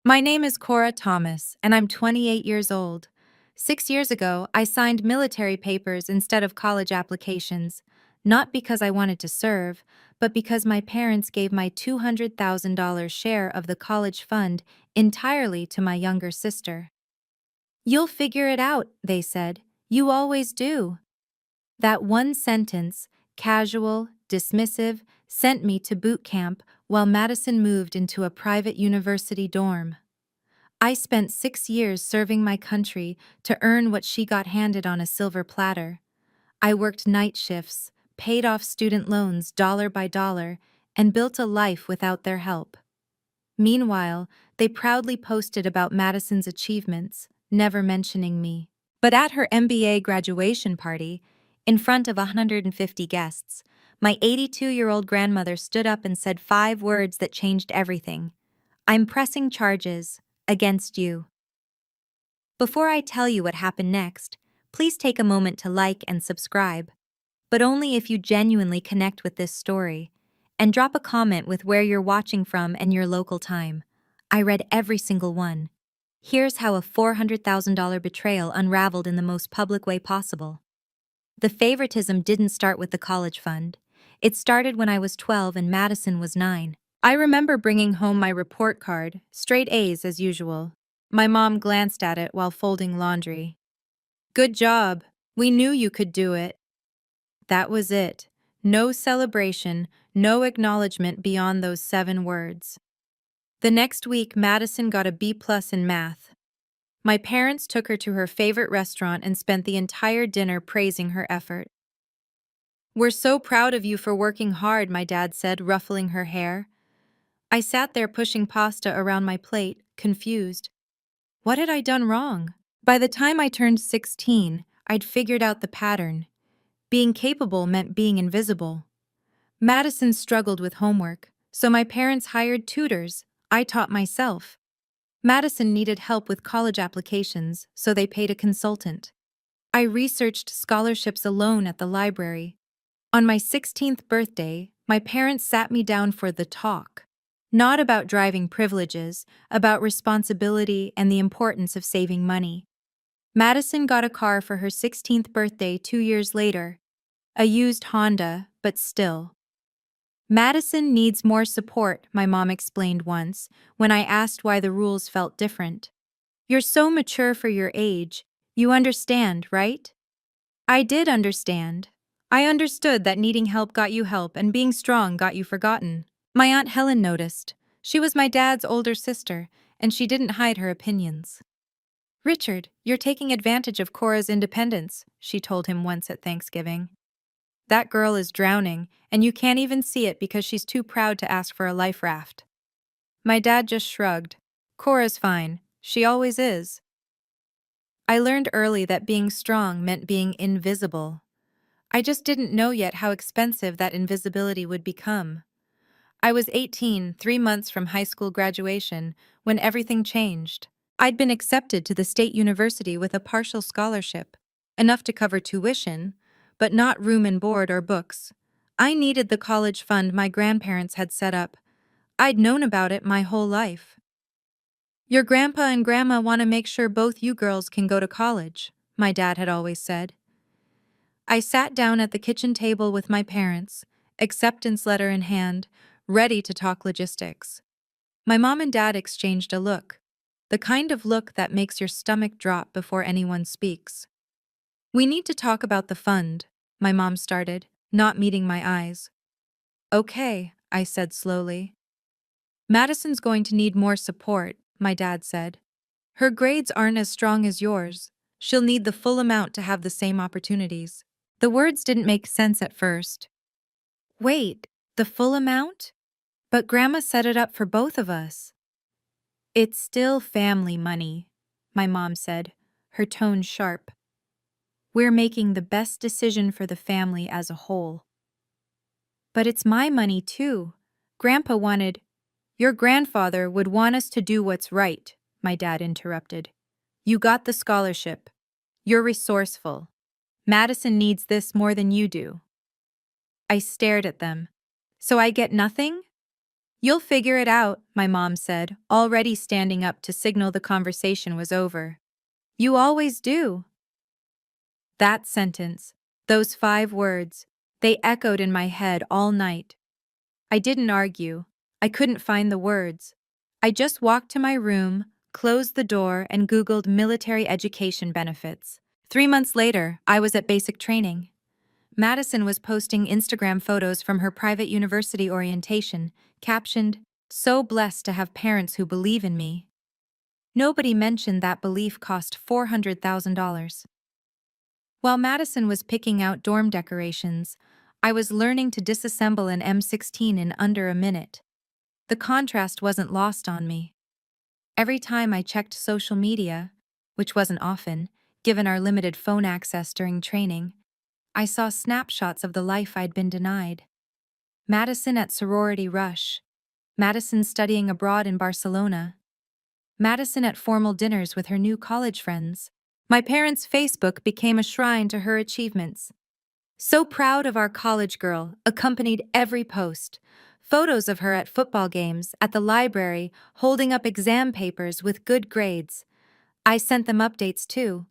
My name is Cora Thomas, and I'm 28 years old. 6 years ago, I signed military papers instead of college applications, not because I wanted to serve, but because my parents gave my $200,000 share of the college fund entirely to my younger sister. "You'll figure it out," they said. "You always do." That one sentence, casual, dismissive, sent me to boot camp while Madison moved into a private university dorm. I spent 6 years serving my country to earn what she got handed on a silver platter. I worked night shifts, paid off student loans dollar by dollar, and built a life without their help. Meanwhile, they proudly posted about Madison's achievements, never mentioning me. But at her MBA graduation party, in front of 150 guests, my 82-year-old grandmother stood up and said 5 words that changed everything. "I'm pressing charges against you." Before I tell you what happened next, please take a moment to like and subscribe, but only if you genuinely connect with this story, and drop a comment with where you're watching from and your local time. I read every single one. Here's how a $400,000 betrayal unraveled in the most public way possible. The favoritism didn't start with the college fund. It started when I was 12 and Madison was 9. I remember bringing home my report card, straight A's as usual. My mom glanced at it while folding laundry. "Good job. We knew you could do it." That was it. No celebration, no acknowledgement beyond those 7 words. The next week, Madison got a B+ in math. My parents took her to her favorite restaurant and spent the entire dinner praising her effort. "We're so proud of you for working hard," my dad said, ruffling her hair. I sat there pushing pasta around my plate, confused. What had I done wrong? By the time I turned 16, I'd figured out the pattern. Being capable meant being invisible. Madison struggled with homework, so my parents hired tutors. I taught myself. Madison needed help with college applications, so they paid a consultant. I researched scholarships alone at the library. On my 16th birthday, my parents sat me down for the talk. Not about driving privileges, about responsibility and the importance of saving money. Madison got a car for her 16th birthday 2 years later. A used Honda, but still. "Madison needs more support," my mom explained once, when I asked why the rules felt different. "You're so mature for your age. You understand, right?" I did understand. I understood that needing help got you help and being strong got you forgotten. My Aunt Helen noticed. She was my dad's older sister, and she didn't hide her opinions. "Richard, you're taking advantage of Cora's independence," she told him once at Thanksgiving. "That girl is drowning, and you can't even see it because she's too proud to ask for a life raft." My dad just shrugged. "Cora's fine. She always is." I learned early that being strong meant being invisible. I just didn't know yet how expensive that invisibility would become. I was 18, 3 months from high school graduation, when everything changed. I'd been accepted to the state university with a partial scholarship, enough to cover tuition, but not room and board or books. I needed the college fund my grandparents had set up. I'd known about it my whole life. "Your grandpa and grandma want to make sure both you girls can go to college," my dad had always said. I sat down at the kitchen table with my parents, acceptance letter in hand, ready to talk logistics. My mom and dad exchanged a look, the kind of look that makes your stomach drop before anyone speaks. "We need to talk about the fund," my mom started, not meeting my eyes. "Okay," I said slowly. "Madison's going to need more support," my dad said. "Her grades aren't as strong as yours. She'll need the full amount to have the same opportunities." The words didn't make sense at first. "Wait, the full amount? But Grandma set it up for both of us." "It's still family money," my mom said, her tone sharp. "We're making the best decision for the family as a whole." "But it's my money too. Grandpa wanted—" "Your grandfather would want us to do what's right," my dad interrupted. "You got the scholarship. You're resourceful. Madison needs this more than you do." I stared at them. "So I get nothing?" You'll figure it out, my mom said, already standing up to signal the conversation was over. You always do. That sentence, those 5 words, they echoed in my head all night. I didn't argue. I couldn't find the words. I just walked to my room, closed the door, and Googled military education benefits. 3 months later, I was at basic training. Madison was posting Instagram photos from her private university orientation, captioned, "So blessed to have parents who believe in me." Nobody mentioned that belief cost $400,000. While Madison was picking out dorm decorations, I was learning to disassemble an M16 in under a minute. The contrast wasn't lost on me. Every time I checked social media, which wasn't often, given our limited phone access during training, I saw snapshots of the life I'd been denied. Madison at sorority rush, Madison studying abroad in Barcelona, Madison at formal dinners with her new college friends. My parents' Facebook became a shrine to her achievements. "So proud of our college girl" accompanied every post. Photos of her at football games, at the library, holding up exam papers with good grades. I sent them updates too.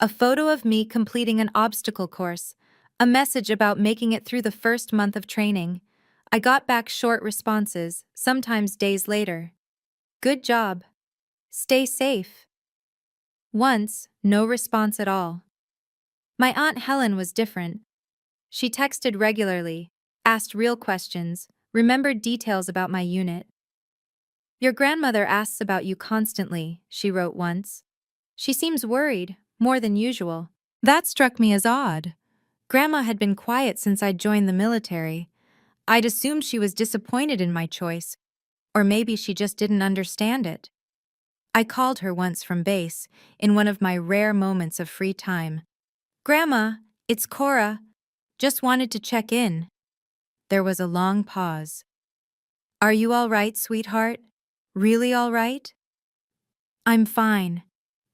A photo of me completing an obstacle course, a message about making it through the first month of training. I got back short responses, sometimes days later. "Good job. Stay safe." Once, no response at all. My Aunt Helen was different. She texted regularly, asked real questions, remembered details about my unit. "Your grandmother asks about you constantly," she wrote once. "She seems worried, more than usual." That struck me as odd. Grandma had been quiet since I'd joined the military. I'd assumed she was disappointed in my choice, or maybe she just didn't understand it. I called her once from base, in one of my rare moments of free time. "Grandma, it's Cora. Just wanted to check in." There was a long pause. "Are you all right, sweetheart? Really all right?" "I'm fine.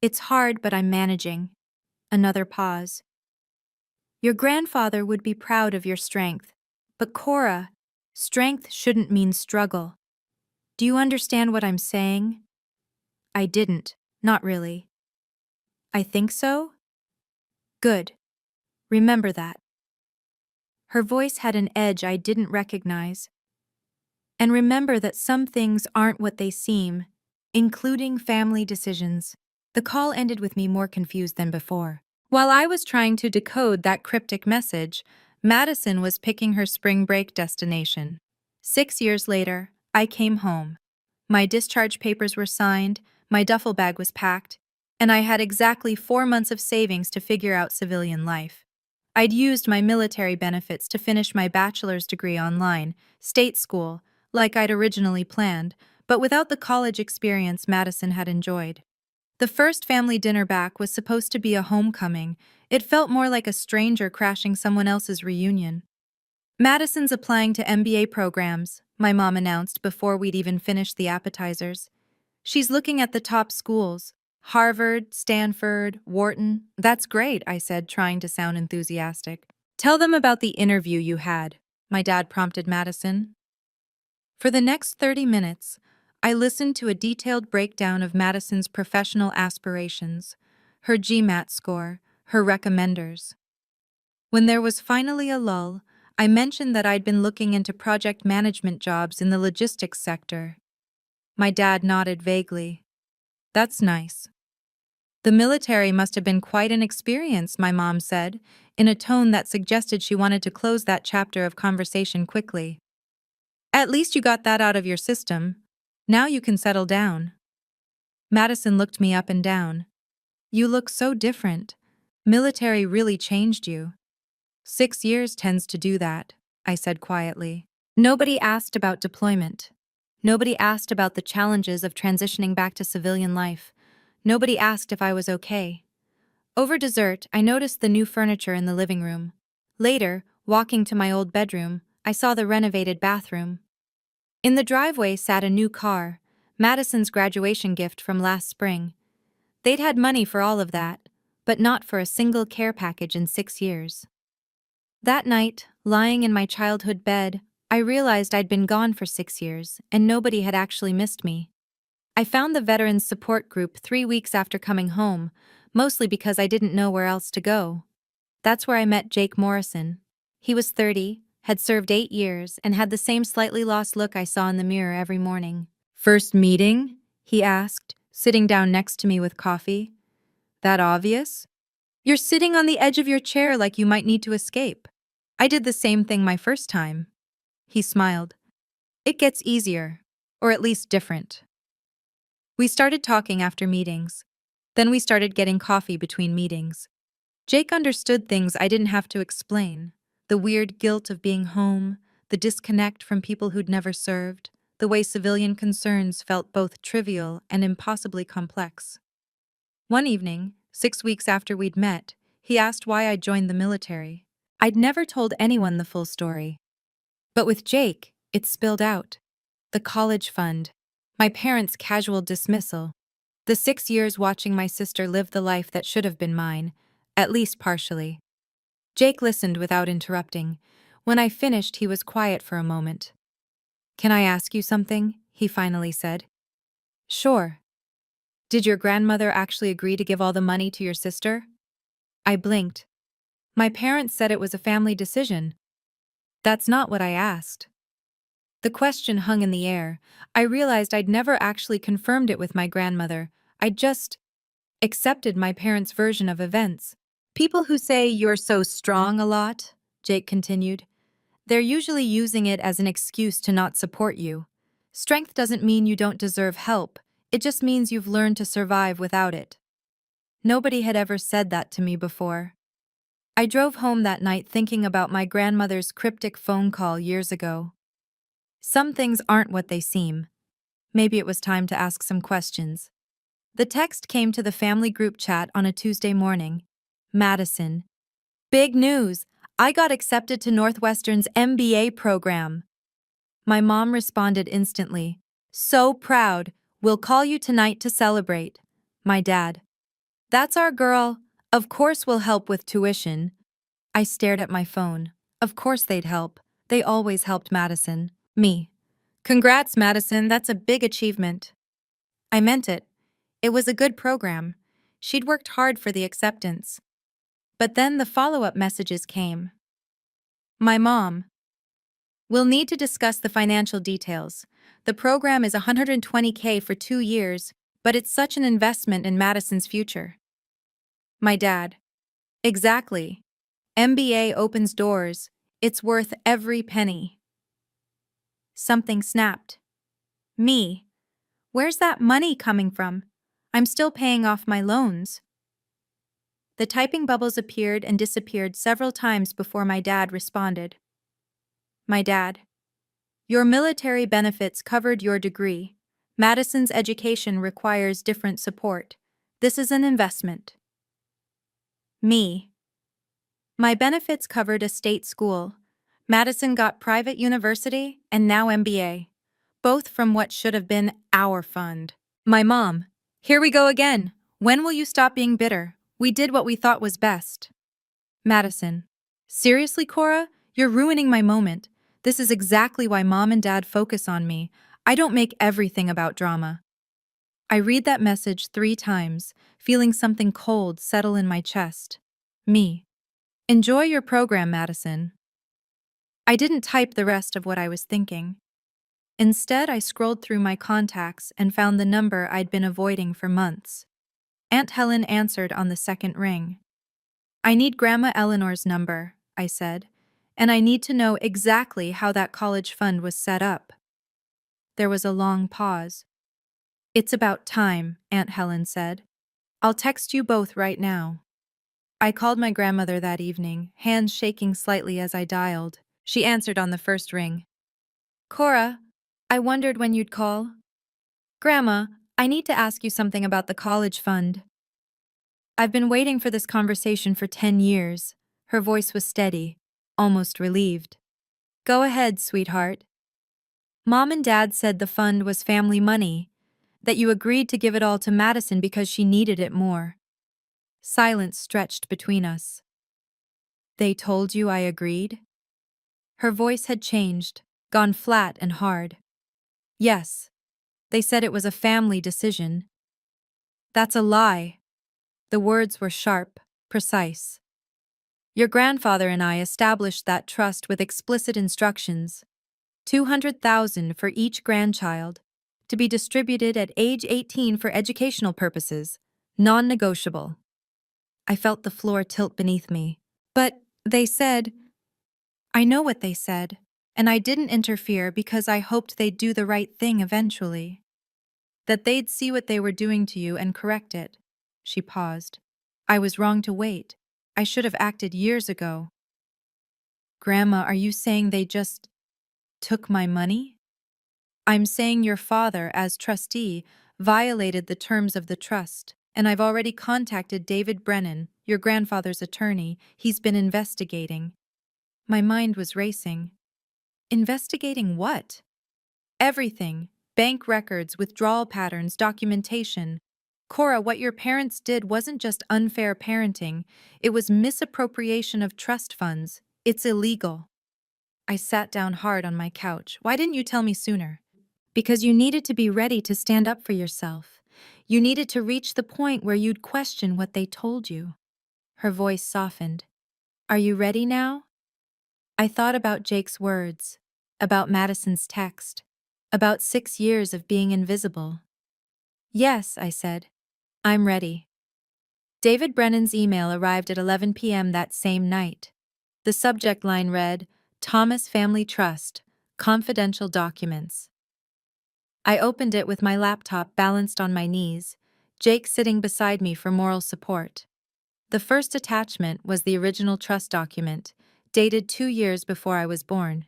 It's hard, but I'm managing." Another pause. "Your grandfather would be proud of your strength. But Cora, strength shouldn't mean struggle. Do you understand what I'm saying?" I didn't, not really. "I think so?" "Good. Remember that." Her voice had an edge I didn't recognize. "And remember that some things aren't what they seem, including family decisions." The call ended with me more confused than before. While I was trying to decode that cryptic message, Madison was picking her spring break destination. 6 years later, I came home. My discharge papers were signed, my duffel bag was packed, and I had exactly 4 months of savings to figure out civilian life. I'd used my military benefits to finish my bachelor's degree online, state school, like I'd originally planned, but without the college experience Madison had enjoyed. The first family dinner back was supposed to be a homecoming. It felt more like a stranger crashing someone else's reunion. "Madison's applying to MBA programs," my mom announced before we'd even finished the appetizers. "She's looking at the top schools. Harvard, Stanford, Wharton." "That's great," I said, trying to sound enthusiastic. "Tell them about the interview you had," my dad prompted Madison. For the next 30 minutes, I listened to a detailed breakdown of Madison's professional aspirations, her GMAT score, her recommenders. When there was finally a lull, I mentioned that I'd been looking into project management jobs in the logistics sector. My dad nodded vaguely. "That's nice." "The military must have been quite an experience," my mom said, in a tone that suggested she wanted to close that chapter of conversation quickly. "At least you got that out of your system. Now you can settle down." Madison looked me up and down. "You look so different. Military really changed you." 6 years tends to do that, I said quietly. Nobody asked about deployment. Nobody asked about the challenges of transitioning back to civilian life. Nobody asked if I was okay. Over dessert, I noticed the new furniture in the living room. Later, walking to my old bedroom, I saw the renovated bathroom. In the driveway sat a new car, Madison's graduation gift from last spring. They'd had money for all of that, but not for a single care package in 6 years. That night, lying in my childhood bed, I realized I'd been gone for 6 years, and nobody had actually missed me. I found the Veterans Support Group 3 weeks after coming home, mostly because I didn't know where else to go. That's where I met Jake Morrison. He was 30, had served 8 years, and had the same slightly lost look I saw in the mirror every morning. "First meeting?" he asked, sitting down next to me with coffee. "That obvious? You're sitting on the edge of your chair like you might need to escape." "I did the same thing my first time." He smiled. "It gets easier, or at least different." We started talking after meetings. Then we started getting coffee between meetings. Jake understood things I didn't have to explain. The weird guilt of being home, the disconnect from people who'd never served, the way civilian concerns felt both trivial and impossibly complex. One evening, 6 weeks after we'd met, he asked why I'd joined the military. I'd never told anyone the full story. But with Jake, it spilled out. The college fund, my parents' casual dismissal, the 6 years watching my sister live the life that should have been mine, at least partially. Jake listened without interrupting. When I finished, he was quiet for a moment. "Can I ask you something?" he finally said. "Sure." "Did your grandmother actually agree to give all the money to your sister?" I blinked. "My parents said it was a family decision." "That's not what I asked." The question hung in the air. I realized I'd never actually confirmed it with my grandmother. I'd just accepted my parents' version of events. "People who say you're so strong a lot," Jake continued, "they're usually using it as an excuse to not support you. Strength doesn't mean you don't deserve help, it just means you've learned to survive without it." Nobody had ever said that to me before. I drove home that night thinking about my grandmother's cryptic phone call years ago. Some things aren't what they seem. Maybe it was time to ask some questions. The text came to the family group chat on a Tuesday morning. "Madison. Big news! I got accepted to Northwestern's MBA program." My mom responded instantly. "So proud. We'll call you tonight to celebrate." My dad. "That's our girl. Of course we'll help with tuition." I stared at my phone. Of course they'd help. They always helped Madison. Me. "Congrats, Madison, that's a big achievement." I meant it. It was a good program. She'd worked hard for the acceptance. But then the follow-up messages came. My mom. "We'll need to discuss the financial details. The program is $120K for 2 years, but it's such an investment in Madison's future." My dad. "Exactly. MBA opens doors. It's worth every penny." Something snapped. Me. "Where's that money coming from? I'm still paying off my loans." The typing bubbles appeared and disappeared several times before my dad responded. My dad. "Your military benefits covered your degree. Madison's education requires different support. This is an investment." Me. "My benefits covered a state school. Madison got private university and now MBA. Both from what should have been our fund." My mom. "Here we go again. When will you stop being bitter? We did what we thought was best." Madison. "Seriously, Cora? You're ruining my moment. This is exactly why mom and dad focus on me. I don't make everything about drama." I read that message 3 times, feeling something cold settle in my chest. Me. "Enjoy your program, Madison." I didn't type the rest of what I was thinking. Instead, I scrolled through my contacts and found the number I'd been avoiding for months. Aunt Helen answered on the second ring. "I need Grandma Eleanor's number," I said, "and I need to know exactly how that college fund was set up." There was a long pause. "It's about time," Aunt Helen said. "I'll text you both right now." I called my grandmother that evening, hands shaking slightly as I dialed. She answered on the first ring. "Cora, I wondered when you'd call." "Grandma, I need to ask you something about the college fund." "I've been waiting for this conversation for 10 years. Her voice was steady, almost relieved. "Go ahead, sweetheart." "Mom and Dad said the fund was family money, that you agreed to give it all to Madison because she needed it more." Silence stretched between us. "They told you I agreed?" Her voice had changed. Gone flat and hard. Yes. They said it was a family decision. That's a lie. The words were sharp, precise. Your grandfather and I established that trust with explicit instructions. 200,000 for each grandchild, to be distributed at age 18 for educational purposes, non-negotiable. I felt the floor tilt beneath me. But they said, I know what they said, and I didn't interfere because I hoped they'd do the right thing eventually. That they'd see what they were doing to you and correct it. She paused. I was wrong to wait. I should have acted years ago. Grandma, are you saying they just took my money? I'm saying your father, as trustee, violated the terms of the trust, and I've already contacted David Brennan, your grandfather's attorney. He's been investigating. My mind was racing. Investigating what? Everything. Bank records, withdrawal patterns, documentation. Cora, what your parents did wasn't just unfair parenting, it was misappropriation of trust funds. It's illegal. I sat down hard on my couch. Why didn't you tell me sooner? Because you needed to be ready to stand up for yourself. You needed to reach the point where you'd question what they told you. Her voice softened. Are you ready now? I thought about Jake's words, about Madison's text, about 6 years of being invisible. Yes, I said. I'm ready. David Brennan's email arrived at 11 p.m. that same night. The subject line read, Thomas Family Trust, Confidential Documents. I opened it with my laptop balanced on my knees, Jake sitting beside me for moral support. The first attachment was the original trust document, dated 2 years before I was born.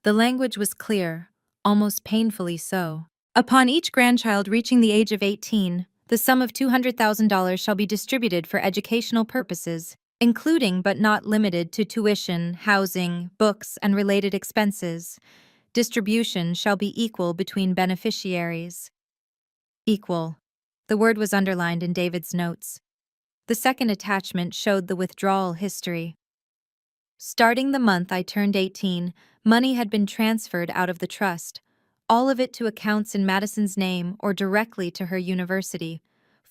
The language was clear, almost painfully so. Upon each grandchild reaching the age of 18, the sum of $200,000 shall be distributed for educational purposes, including but not limited to tuition, housing, books, and related expenses. Distribution shall be equal between beneficiaries. Equal. The word was underlined in David's notes. The second attachment showed the withdrawal history. Starting the month I turned 18, money had been transferred out of the trust, all of it to accounts in Madison's name or directly to her university.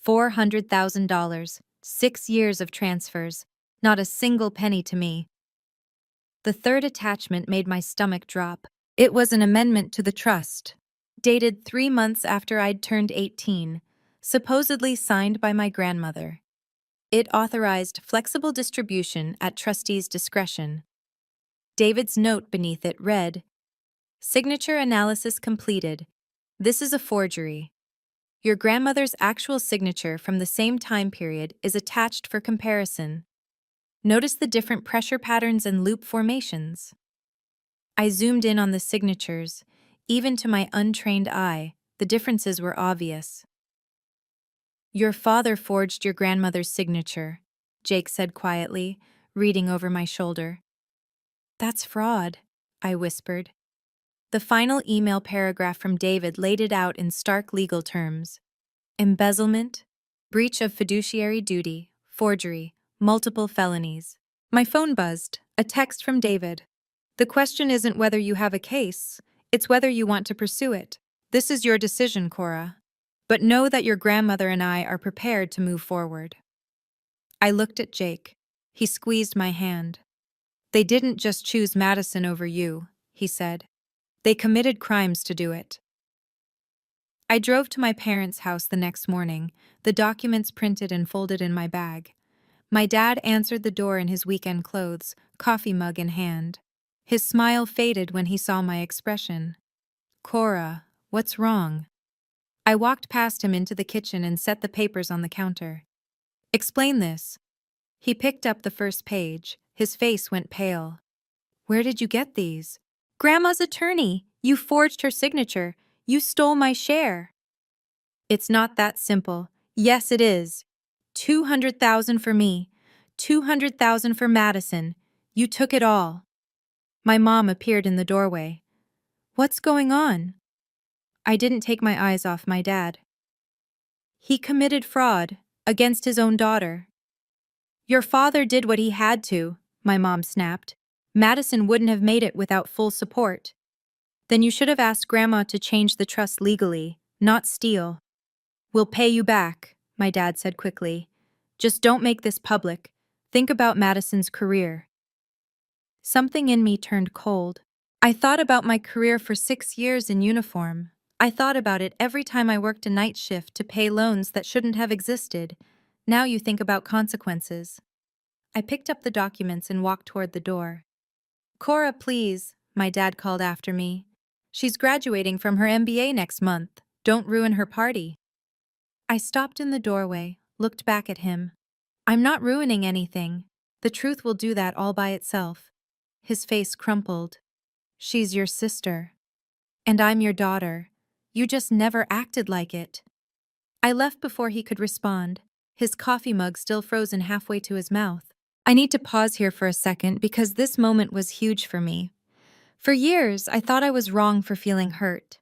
$400,000, 6 years of transfers, not a single penny to me. The third attachment made my stomach drop. It was an amendment to the trust, dated 3 months after I'd turned 18, supposedly signed by my grandmother. It authorized flexible distribution at trustees' discretion. David's note beneath it read, Signature analysis completed. This is a forgery. Your grandmother's actual signature from the same time period is attached for comparison. Notice the different pressure patterns and loop formations. I zoomed in on the signatures. Even to my untrained eye, the differences were obvious. Your father forged your grandmother's signature, Jake said quietly, reading over my shoulder. That's fraud, I whispered. The final email paragraph from David laid it out in stark legal terms. Embezzlement, breach of fiduciary duty, forgery, multiple felonies. My phone buzzed, a text from David. The question isn't whether you have a case, it's whether you want to pursue it. This is your decision, Cora. But know that your grandmother and I are prepared to move forward. I looked at Jake. He squeezed my hand. They didn't just choose Madison over you, he said. They committed crimes to do it. I drove to my parents' house the next morning, the documents printed and folded in my bag. My dad answered the door in his weekend clothes, coffee mug in hand. His smile faded when he saw my expression. Cora, what's wrong? I walked past him into the kitchen and set the papers on the counter. Explain this. He picked up the first page. His face went pale. Where did you get these? Grandma's attorney. You forged her signature. You stole my share. It's not that simple. Yes, it is. 200,000 for me. 200,000 for Madison. You took it all. My mom appeared in the doorway. What's going on? I didn't take my eyes off my dad. He committed fraud against his own daughter. Your father did what he had to, my mom snapped. Madison wouldn't have made it without full support. Then you should have asked Grandma to change the trust legally, not steal. We'll pay you back, my dad said quickly. Just don't make this public. Think about Madison's career. Something in me turned cold. I thought about my career for 6 years in uniform. I thought about it every time I worked a night shift to pay loans that shouldn't have existed. Now you think about consequences. I picked up the documents and walked toward the door. Cora, please, my dad called after me. She's graduating from her MBA next month. Don't ruin her party. I stopped in the doorway, looked back at him. I'm not ruining anything. The truth will do that all by itself. His face crumpled. She's your sister. And I'm your daughter. You just never acted like it. I left before he could respond, his coffee mug still frozen halfway to his mouth. I need to pause here for a second because this moment was huge for me. For years, I thought I was wrong for feeling hurt.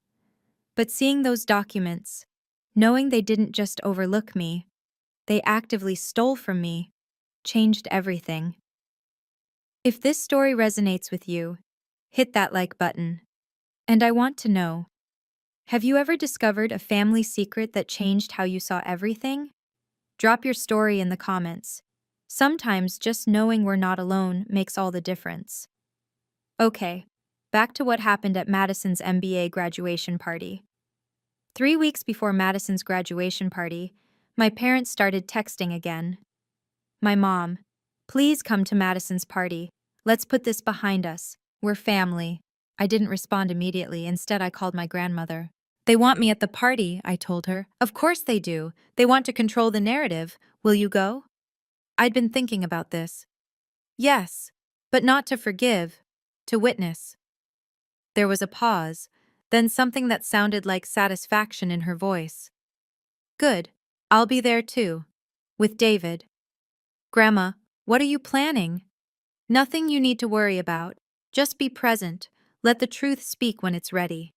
But seeing those documents, knowing they didn't just overlook me, they actively stole from me, changed everything. If this story resonates with you, hit that like button. And I want to know, have you ever discovered a family secret that changed how you saw everything? Drop your story in the comments. Sometimes just knowing we're not alone makes all the difference. Okay, back to what happened at Madison's MBA graduation party. 3 weeks before Madison's graduation party, my parents started texting again. My mom, please come to Madison's party. Let's put this behind us. We're family. I didn't respond immediately. Instead, I called my grandmother. They want me at the party, I told her. Of course they do. They want to control the narrative. Will you go? I'd been thinking about this. Yes, but not to forgive, to witness. There was a pause, then something that sounded like satisfaction in her voice. Good. I'll be there too. With David. Grandma, what are you planning? Nothing you need to worry about. Just be present. Let the truth speak when it's ready.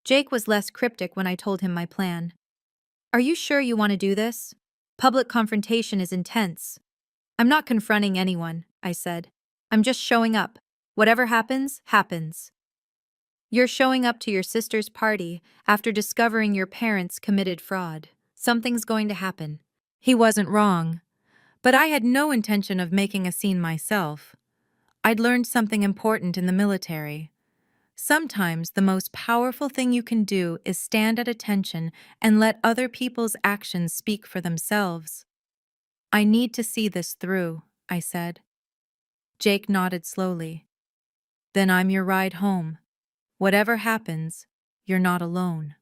Jake was less cryptic when I told him my plan. Are you sure you want to do this? Public confrontation is intense. I'm not confronting anyone, I said. I'm just showing up. Whatever happens, happens. You're showing up to your sister's party after discovering your parents committed fraud. Something's going to happen. He wasn't wrong. But I had no intention of making a scene myself. I'd learned something important in the military. Sometimes the most powerful thing you can do is stand at attention and let other people's actions speak for themselves. I need to see this through, I said. Jake nodded slowly. Then I'm your ride home. Whatever happens, you're not alone.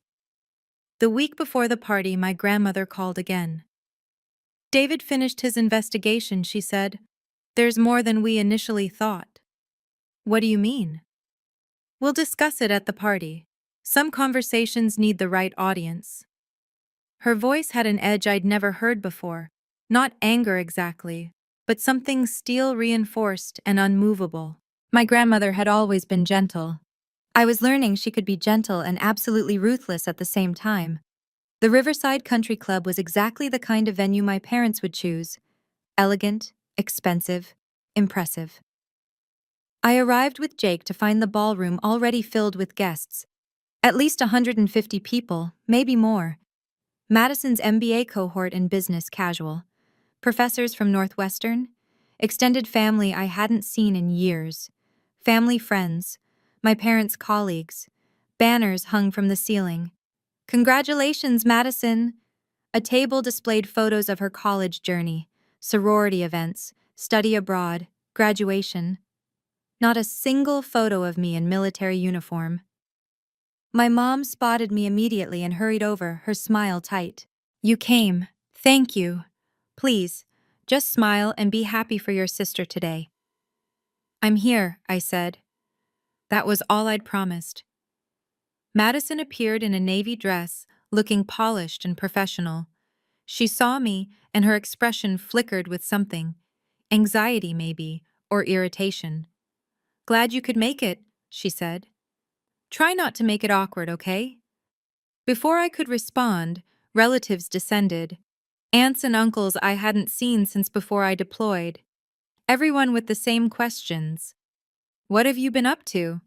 The week before the party, my grandmother called again. David finished his investigation, she said. There's more than we initially thought. What do you mean? We'll discuss it at the party. Some conversations need the right audience. Her voice had an edge I'd never heard before. Not anger exactly, but something steel-reinforced and unmovable. My grandmother had always been gentle. I was learning she could be gentle and absolutely ruthless at the same time. The Riverside Country Club was exactly the kind of venue my parents would choose. Elegant, expensive, impressive. I arrived with Jake to find the ballroom already filled with guests. At least 150 people, maybe more. Madison's MBA cohort in business casual. Professors from Northwestern. Extended family I hadn't seen in years. Family friends. My parents' colleagues. Banners hung from the ceiling. Congratulations, Madison! A table displayed photos of her college journey, sorority events, study abroad, graduation. Not a single photo of me in military uniform. My mom spotted me immediately and hurried over, her smile tight. You came. Thank you. Please, just smile and be happy for your sister today. I'm here, I said. That was all I'd promised. Madison appeared in a navy dress, looking polished and professional. She saw me, and her expression flickered with something. Anxiety, maybe, or irritation. Glad you could make it, she said. Try not to make it awkward, okay? Before I could respond, relatives descended. Aunts and uncles I hadn't seen since before I deployed. Everyone with the same questions. What have you been up to?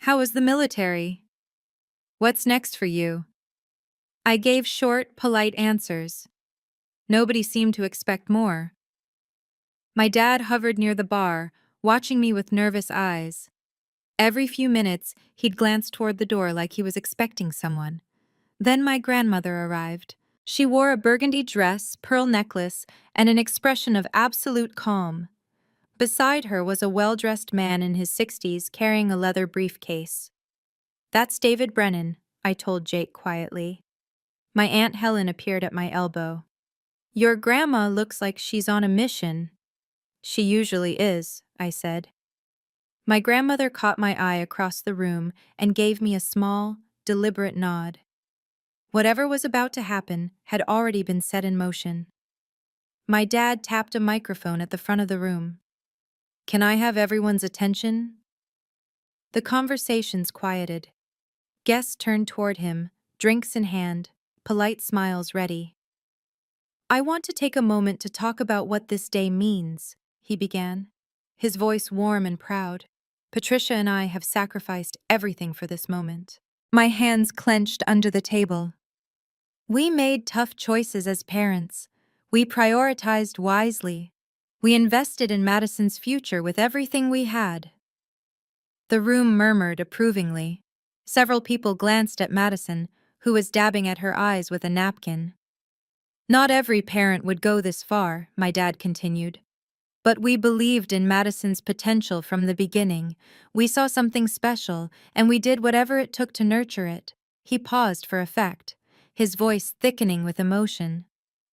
How was the military? What's next for you? I gave short, polite answers. Nobody seemed to expect more. My dad hovered near the bar, watching me with nervous eyes. Every few minutes, he'd glance toward the door like he was expecting someone. Then my grandmother arrived. She wore a burgundy dress, pearl necklace, and an expression of absolute calm. Beside her was a well-dressed man in his 60s carrying a leather briefcase. "That's David Brennan," I told Jake quietly. My Aunt Helen appeared at my elbow. "Your grandma looks like she's on a mission." "She usually is," I said. My grandmother caught my eye across the room and gave me a small, deliberate nod. Whatever was about to happen had already been set in motion. My dad tapped a microphone at the front of the room. "Can I have everyone's attention?" The conversations quieted. Guests turned toward him, drinks in hand, polite smiles ready. "I want to take a moment to talk about what this day means," he began, his voice warm and proud. "Patricia and I have sacrificed everything for this moment." My hands clenched under the table. "We made tough choices as parents. We prioritized wisely. We invested in Madison's future with everything we had." The room murmured approvingly. Several people glanced at Madison, who was dabbing at her eyes with a napkin. "Not every parent would go this far," my dad continued. "But we believed in Madison's potential from the beginning. We saw something special, and we did whatever it took to nurture it." He paused for effect, his voice thickening with emotion.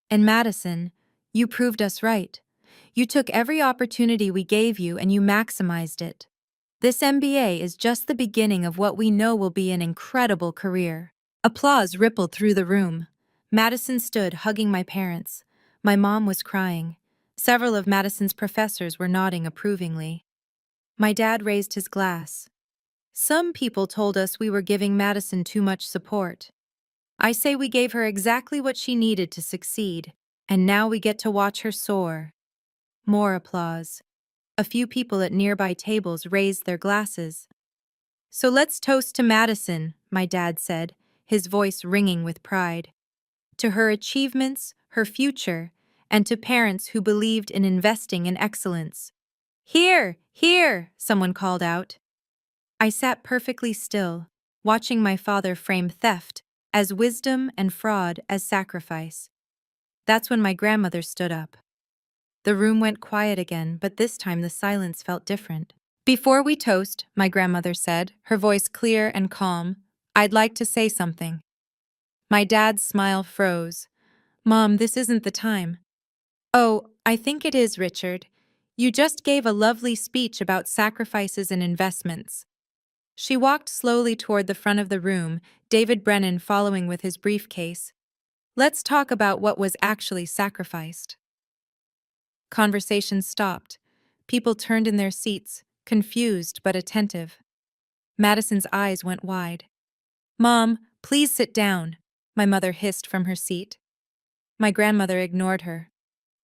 "And Madison, you proved us right. You took every opportunity we gave you and you maximized it. This MBA is just the beginning of what we know will be an incredible career." Applause rippled through the room. Madison stood hugging my parents. My mom was crying. Several of Madison's professors were nodding approvingly. My dad raised his glass. "Some people told us we were giving Madison too much support. I say we gave her exactly what she needed to succeed, and now we get to watch her soar." More applause. A few people at nearby tables raised their glasses. "So let's toast to Madison," my dad said, his voice ringing with pride. "To her achievements, her future, and to parents who believed in investing in excellence." "Here, here," someone called out. I sat perfectly still, watching my father frame theft as wisdom and fraud as sacrifice. That's when my grandmother stood up. The room went quiet again, but this time the silence felt different. "Before we toast," my grandmother said, her voice clear and calm, "I'd like to say something." My dad's smile froze. "Mom, this isn't the time." "Oh, I think it is, Richard. You just gave a lovely speech about sacrifices and investments." She walked slowly toward the front of the room, David Brennan following with his briefcase. "Let's talk about what was actually sacrificed." Conversation stopped. People turned in their seats, confused but attentive. Madison's eyes went wide. "Mom, please sit down," my mother hissed from her seat. My grandmother ignored her.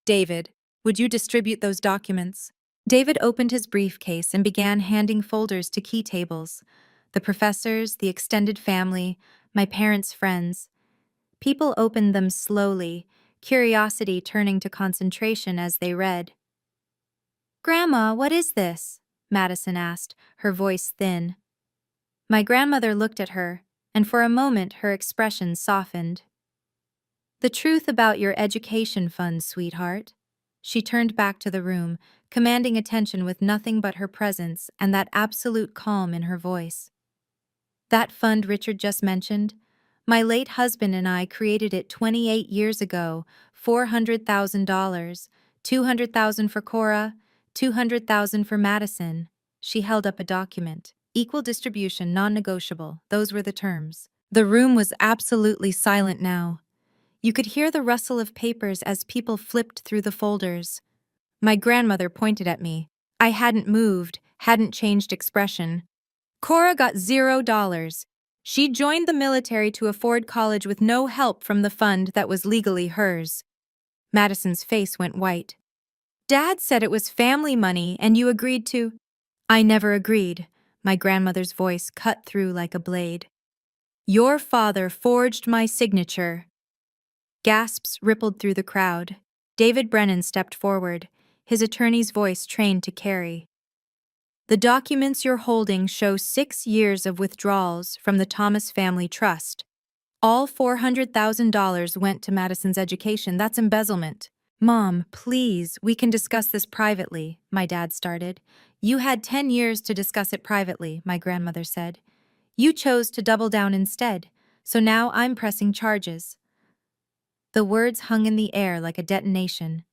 "David, would you distribute those documents?" David opened his briefcase and began handing folders to key tables. The professors, the extended family, my parents' friends. People opened them slowly, curiosity turning to concentration as they read. "Grandma, what is this?" Madison asked, her voice thin. My grandmother looked at her, and for a moment her expression softened. "The truth about your education fund, sweetheart." She turned back to the room, commanding attention with nothing but her presence and that absolute calm in her voice. "That fund Richard just mentioned? My late husband and I created it 28 years ago, $400,000, $200,000 for Cora, $200,000 for Madison." She held up a document. "Equal distribution, non-negotiable. Those were the terms." The room was absolutely silent now. You could hear the rustle of papers as people flipped through the folders. My grandmother pointed at me. I hadn't moved, hadn't changed expression. "Cora got $0. She joined the military to afford college with no help from the fund that was legally hers." Madison's face went white. "Dad said it was family money and you agreed to—" "I never agreed," My grandmother's voice cut through like a blade. Your father forged my signature. Gasps rippled through the crowd. David Brennan stepped forward, his attorney's voice trained to carry. The documents you're holding show 6 years of withdrawals from the Thomas Family Trust. All $400,000 went to Madison's education. That's embezzlement. Mom, please, we can discuss this privately, my dad started. You had 10 years to discuss it privately, my grandmother said. You chose to double down instead, so now I'm pressing charges. The words hung in the air like a detonation.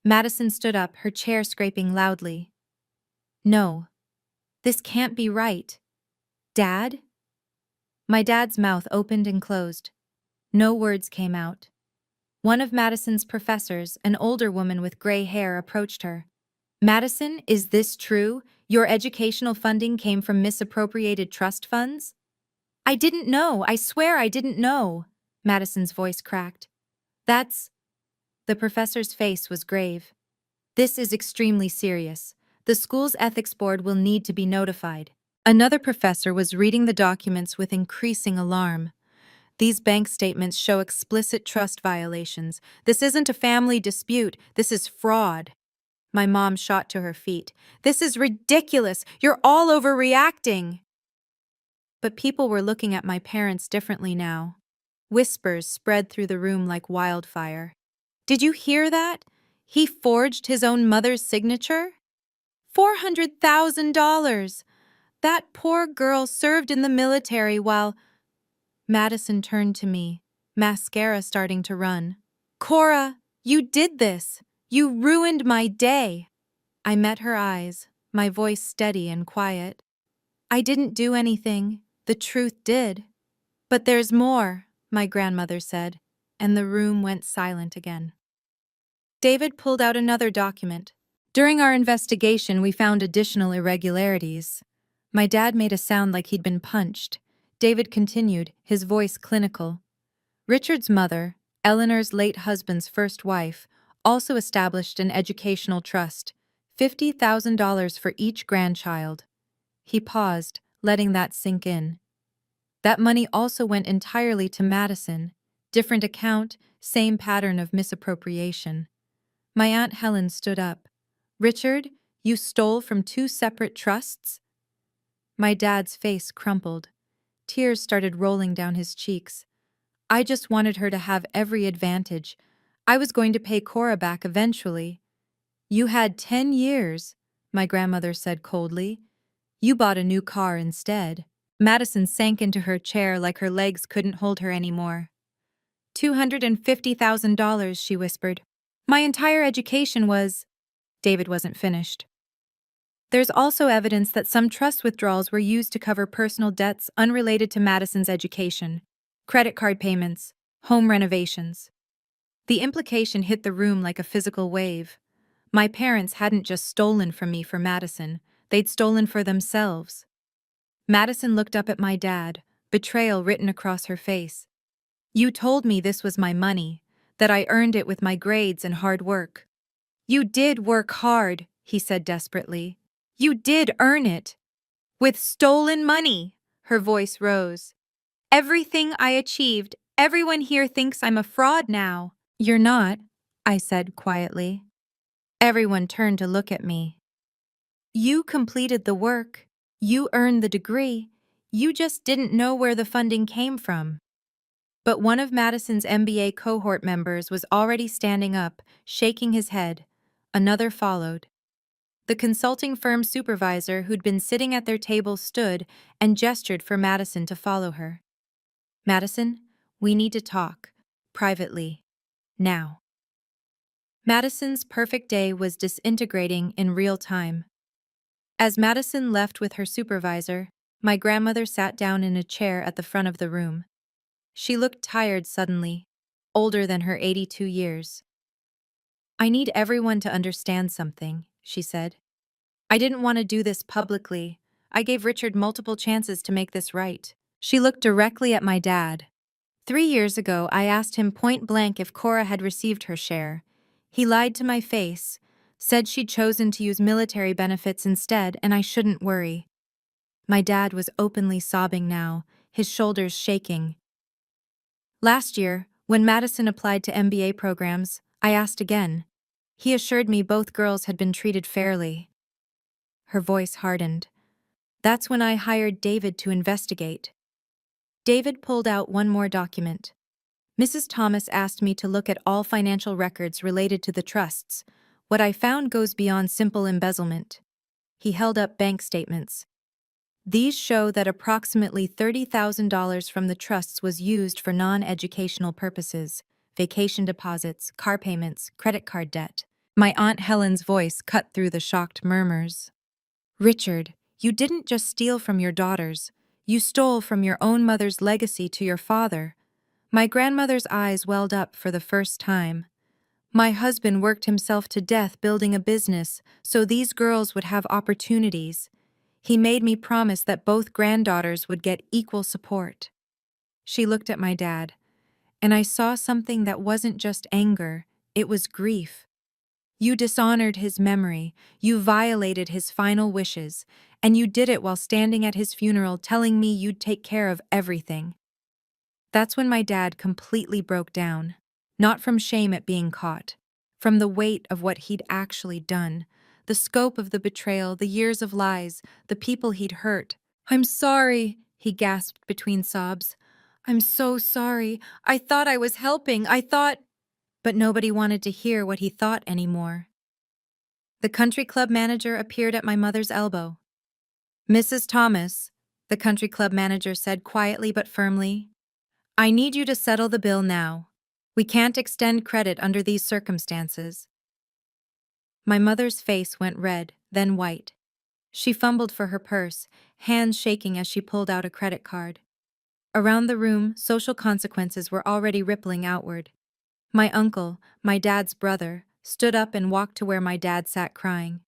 Madison stood up, her chair scraping loudly. No, this can't be right. Dad? My dad's mouth opened and closed. No words came out. One of Madison's professors, an older woman with gray hair, approached her. Madison, is this true? Your educational funding came from misappropriated trust funds? I didn't know. I swear I didn't know. Madison's voice cracked. The professor's face was grave. This is extremely serious. The school's ethics board will need to be notified. Another professor was reading the documents with increasing alarm. These bank statements show explicit trust violations. This isn't a family dispute. This is fraud. My mom shot to her feet. This is ridiculous. You're all overreacting. But people were looking at my parents differently now. Whispers spread through the room like wildfire. Did you hear that? He forged his own mother's signature? $400,000! That poor girl served in the military while... Madison turned to me, mascara starting to run. Cora, you did this! You ruined my day! I met her eyes, my voice steady and quiet. I didn't do anything. The truth did. But there's more, my grandmother said, and the room went silent again. David pulled out another document. During our investigation, we found additional irregularities. My dad made a sound like he'd been punched. David continued, his voice clinical. Richard's mother, Eleanor's late husband's first wife, also established an educational trust, $50,000 for each grandchild. He paused, letting that sink in. That money also went entirely to Madison. Different account, same pattern of misappropriation. My Aunt Helen stood up. Richard, you stole from 2 separate trusts? My dad's face crumpled. Tears started rolling down his cheeks. I just wanted her to have every advantage. I was going to pay Cora back eventually. You had 10 years, my grandmother said coldly. You bought a new car instead. Madison sank into her chair like her legs couldn't hold her anymore. $250,000, she whispered. My entire education was... David wasn't finished. There's also evidence that some trust withdrawals were used to cover personal debts unrelated to Madison's education, credit card payments, home renovations. The implication hit the room like a physical wave. My parents hadn't just stolen from me for Madison, they'd stolen for themselves. Madison looked up at my dad, betrayal written across her face. You told me this was my money, that I earned it with my grades and hard work. You did work hard, he said desperately. You did earn it. With stolen money, her voice rose. Everything I achieved, everyone here thinks I'm a fraud now. You're not, I said quietly. Everyone turned to look at me. You completed the work. You earned the degree. You just didn't know where the funding came from. But one of Madison's MBA cohort members was already standing up, shaking his head. Another followed. The consulting firm supervisor who'd been sitting at their table stood and gestured for Madison to follow her. Madison, we need to talk. Privately. Now. Madison's perfect day was disintegrating in real time. As Madison left with her supervisor, my grandmother sat down in a chair at the front of the room. She looked tired suddenly, older than her 82 years. I need everyone to understand something, she said. I didn't want to do this publicly. I gave Richard multiple chances to make this right. She looked directly at my dad. 3 years ago, I asked him point blank if Cora had received her share. He lied to my face, said she'd chosen to use military benefits instead and I shouldn't worry. My dad was openly sobbing now, his shoulders shaking. Last year, when Madison applied to MBA programs, I asked again. He assured me both girls had been treated fairly. Her voice hardened. That's when I hired David to investigate. David pulled out one more document. Mrs. Thomas asked me to look at all financial records related to the trusts. What I found goes beyond simple embezzlement. He held up bank statements. These show that approximately $30,000 from the trusts was used for non-educational purposes, vacation deposits, car payments, credit card debt. My Aunt Helen's voice cut through the shocked murmurs. Richard, you didn't just steal from your daughters. You stole from your own mother's legacy to your father. My grandmother's eyes welled up for the first time. My husband worked himself to death building a business so these girls would have opportunities. He made me promise that both granddaughters would get equal support. She looked at my dad, and I saw something that wasn't just anger, it was grief. You dishonored his memory, you violated his final wishes, and you did it while standing at his funeral telling me you'd take care of everything. That's when my dad completely broke down, not from shame at being caught, from the weight of what he'd actually done, the scope of the betrayal, the years of lies, the people he'd hurt. "I'm sorry," he gasped between sobs. "I'm so sorry. I thought I was helping. I thought—" But nobody wanted to hear what he thought anymore. The country club manager appeared at my mother's elbow. "Mrs. Thomas," the country club manager said quietly but firmly, "I need you to settle the bill now. We can't extend credit under these circumstances." My mother's face went red, then white. She fumbled for her purse, hands shaking as she pulled out a credit card. Around the room, social consequences were already rippling outward. My uncle, my dad's brother, stood up and walked to where my dad sat crying.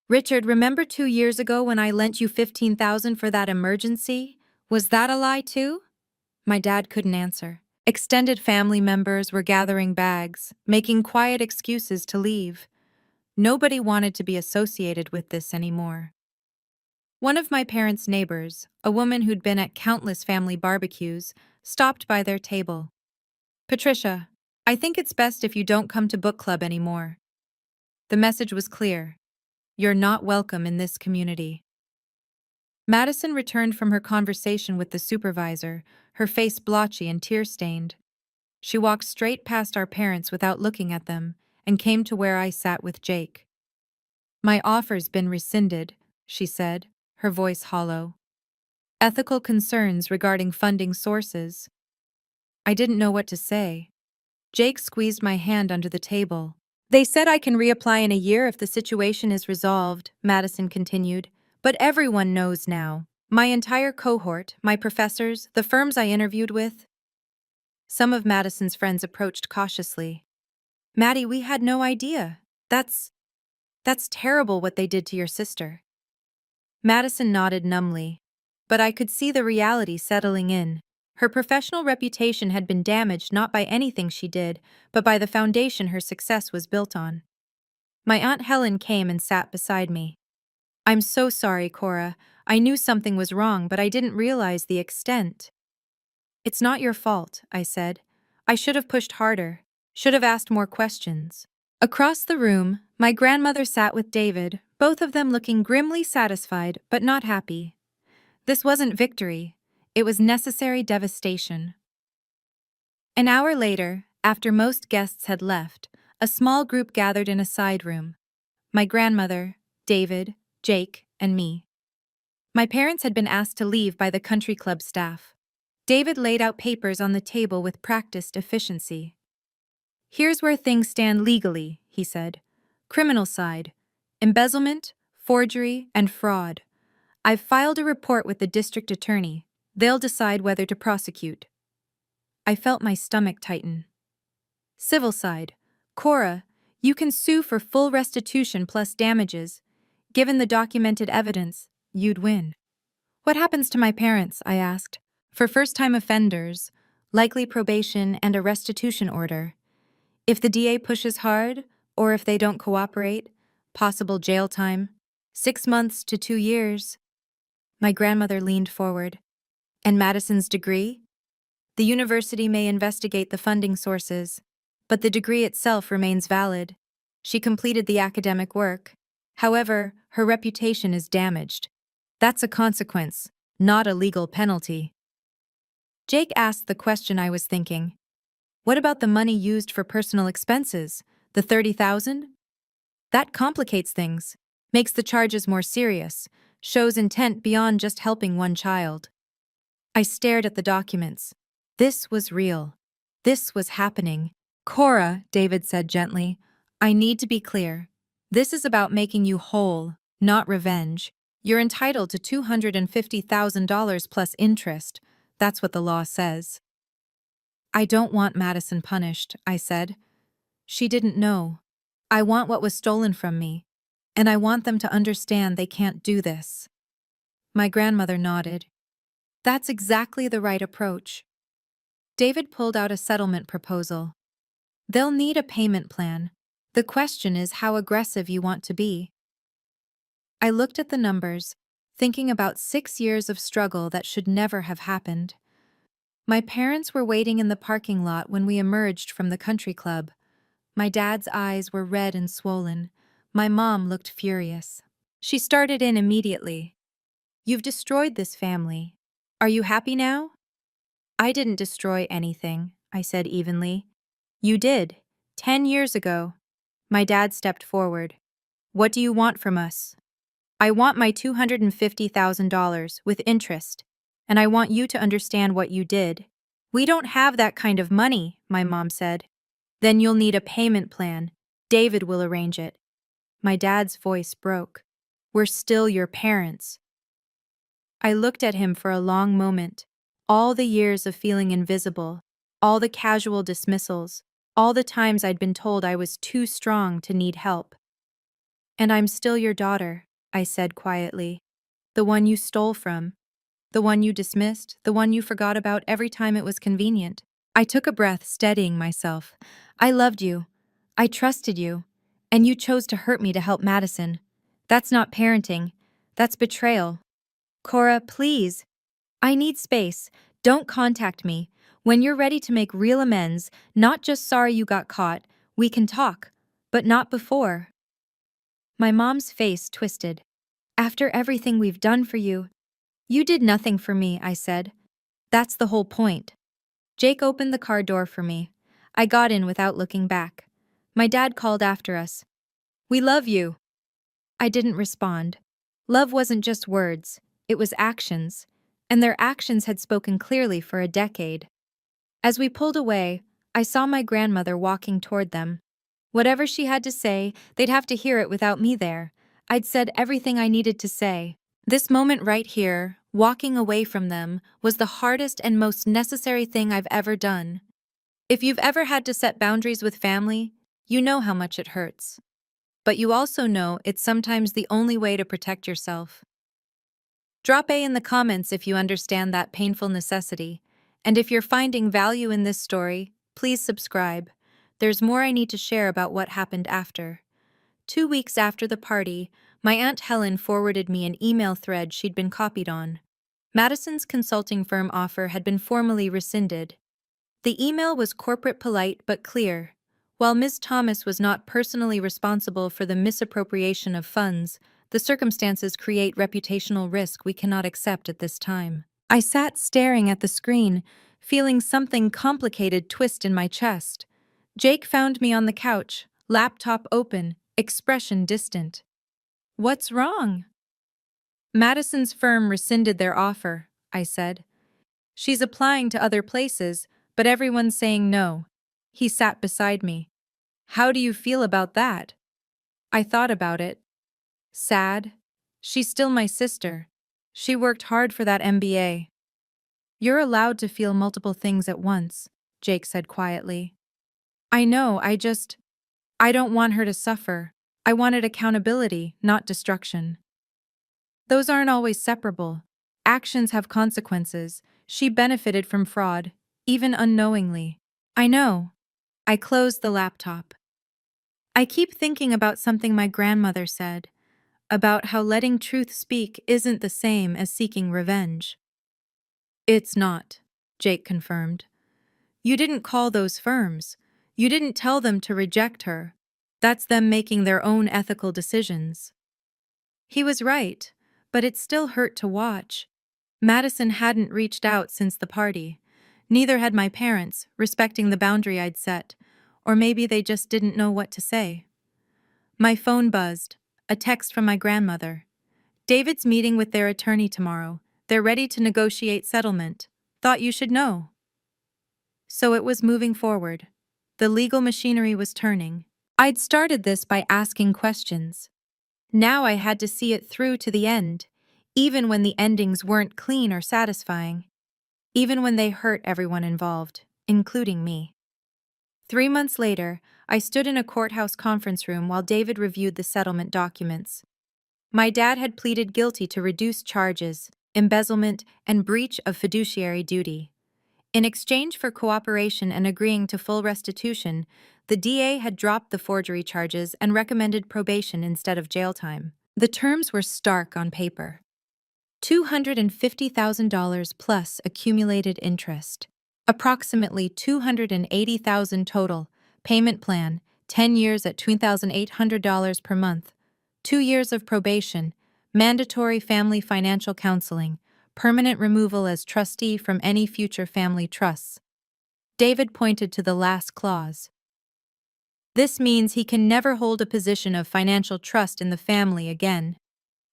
"Richard, remember 2 years ago when I lent you $15,000 for that emergency? Was that a lie too?" My dad couldn't answer. Extended family members were gathering bags, making quiet excuses to leave. Nobody wanted to be associated with this anymore. One of my parents' neighbors, a woman who'd been at countless family barbecues, stopped by their table. "Patricia, I think it's best if you don't come to book club anymore." The message was clear. You're not welcome in this community. Madison returned from her conversation with the supervisor, her face blotchy and tear-stained. She walked straight past our parents without looking at them and came to where I sat with Jake. "My offer's been rescinded," she said, her voice hollow. "Ethical concerns regarding funding sources." I didn't know what to say. Jake squeezed my hand under the table. "They said I can reapply in a year if the situation is resolved," Madison continued. "But everyone knows now. My entire cohort, my professors, the firms I interviewed with." Some of Madison's friends approached cautiously. "Maddie, we had no idea. That's terrible what they did to your sister." Madison nodded numbly. But I could see the reality settling in. Her professional reputation had been damaged not by anything she did, but by the foundation her success was built on. My Aunt Helen came and sat beside me. "I'm so sorry, Cora. I knew something was wrong, but I didn't realize the extent." "It's not your fault," I said. "I should have pushed harder, should have asked more questions." Across the room, my grandmother sat with David, both of them looking grimly satisfied but not happy. This wasn't victory. It was necessary devastation. An hour later, after most guests had left, a small group gathered in a side room. My grandmother, David, Jake, and me. My parents had been asked to leave by the country club staff. David laid out papers on the table with practiced efficiency. "Here's where things stand legally," he said. "Criminal side: embezzlement, forgery, and fraud. I've filed a report with the district attorney. They'll decide whether to prosecute." I felt my stomach tighten. "Civil side: Cora, you can sue for full restitution plus damages. Given the documented evidence, you'd win." "What happens to my parents?" I asked. "For first-time offenders, likely probation and a restitution order. If the DA pushes hard, or if they don't cooperate, possible jail time, 6 months to 2 years." My grandmother leaned forward. And Madison's degree? The university may investigate the funding sources, but the degree itself remains valid. She completed the academic work. However, her reputation is damaged. That's a consequence, not a legal penalty. Jake asked the question I was thinking. What about the money used for personal expenses? The 30,000? That complicates things, makes the charges more serious, shows intent beyond just helping one child. I stared at the documents. This was real. This was happening. Cora, David said gently, I need to be clear. This is about making you whole, not revenge. You're entitled to $250,000 plus interest. That's what the law says. I don't want Madison punished, I said. She didn't know. I want what was stolen from me, and I want them to understand they can't do this. My grandmother nodded. That's exactly the right approach. David pulled out a settlement proposal. They'll need a payment plan. The question is how aggressive you want to be. I looked at the numbers, thinking about 6 years of struggle that should never have happened. My parents were waiting in the parking lot when we emerged from the country club. My dad's eyes were red and swollen. My mom looked furious. She started in immediately. You've destroyed this family. Are you happy now? I didn't destroy anything, I said evenly. You did. 10 years ago. My dad stepped forward. What do you want from us? I want my $250,000 with interest, and I want you to understand what you did. We don't have that kind of money, my mom said. Then you'll need a payment plan. David will arrange it. My dad's voice broke. We're still your parents. I looked at him for a long moment. All the years of feeling invisible, all the casual dismissals, all the times I'd been told I was too strong to need help. And I'm still your daughter, I said quietly. The one you stole from. The one you dismissed, the one you forgot about every time it was convenient. I took a breath, steadying myself. I loved you. I trusted you. And you chose to hurt me to help Madison. That's not parenting. That's betrayal. Cora, please. I need space. Don't contact me. When you're ready to make real amends, not just sorry you got caught, we can talk. But not before. My mom's face twisted. After everything we've done for you. You did nothing for me, I said. That's the whole point. Jake opened the car door for me. I got in without looking back. My dad called after us. We love you. I didn't respond. Love wasn't just words, it was actions. And their actions had spoken clearly for a decade. As we pulled away, I saw my grandmother walking toward them. Whatever she had to say, they'd have to hear it without me there. I'd said everything I needed to say. This moment right here, walking away from them, was the hardest and most necessary thing I've ever done. If you've ever had to set boundaries with family, you know how much it hurts. But you also know it's sometimes the only way to protect yourself. Drop A in the comments if you understand that painful necessity. And if you're finding value in this story, please subscribe. There's more I need to share about what happened after. 2 weeks after the party, my Aunt Helen forwarded me an email thread she'd been copied on. Madison's consulting firm offer had been formally rescinded. The email was corporate polite but clear. While Ms. Thomas was not personally responsible for the misappropriation of funds, the circumstances create reputational risk we cannot accept at this time. I sat staring at the screen, feeling something complicated twist in my chest. Jake found me on the couch, laptop open, expression distant. What's wrong? Madison's firm rescinded their offer, I said. She's applying to other places, but everyone's saying no. He sat beside me. How do you feel about that? I thought about it. Sad. She's still my sister. She worked hard for that MBA. You're allowed to feel multiple things at once, Jake said quietly. I know, I don't want her to suffer. I wanted accountability, not destruction. Those aren't always separable. Actions have consequences. She benefited from fraud, even unknowingly. I know. I closed the laptop. I keep thinking about something my grandmother said. about how letting truth speak isn't the same as seeking revenge. It's not, Jake confirmed. You didn't call those firms. You didn't tell them to reject her. That's them making their own ethical decisions. He was right, but it still hurt to watch. Madison hadn't reached out since the party. Neither had my parents, respecting the boundary I'd set, or maybe they just didn't know what to say. My phone buzzed, a text from my grandmother. David's meeting with their attorney tomorrow. They're ready to negotiate settlement. Thought you should know. So it was moving forward. The legal machinery was turning. I'd started this by asking questions. Now I had to see it through to the end, even when the endings weren't clean or satisfying, even when they hurt everyone involved, including me. 3 months later, I stood in a courthouse conference room while David reviewed the settlement documents. My dad had pleaded guilty to reduced charges, embezzlement, and breach of fiduciary duty. In exchange for cooperation and agreeing to full restitution, the DA had dropped the forgery charges and recommended probation instead of jail time. The terms were stark on paper. $250,000 plus accumulated interest. Approximately $280,000 total. Payment plan, 10 years at $2,800 per month. 2 years of probation. Mandatory family financial counseling. Permanent removal as trustee from any future family trusts. David pointed to the last clause. This means he can never hold a position of financial trust in the family again.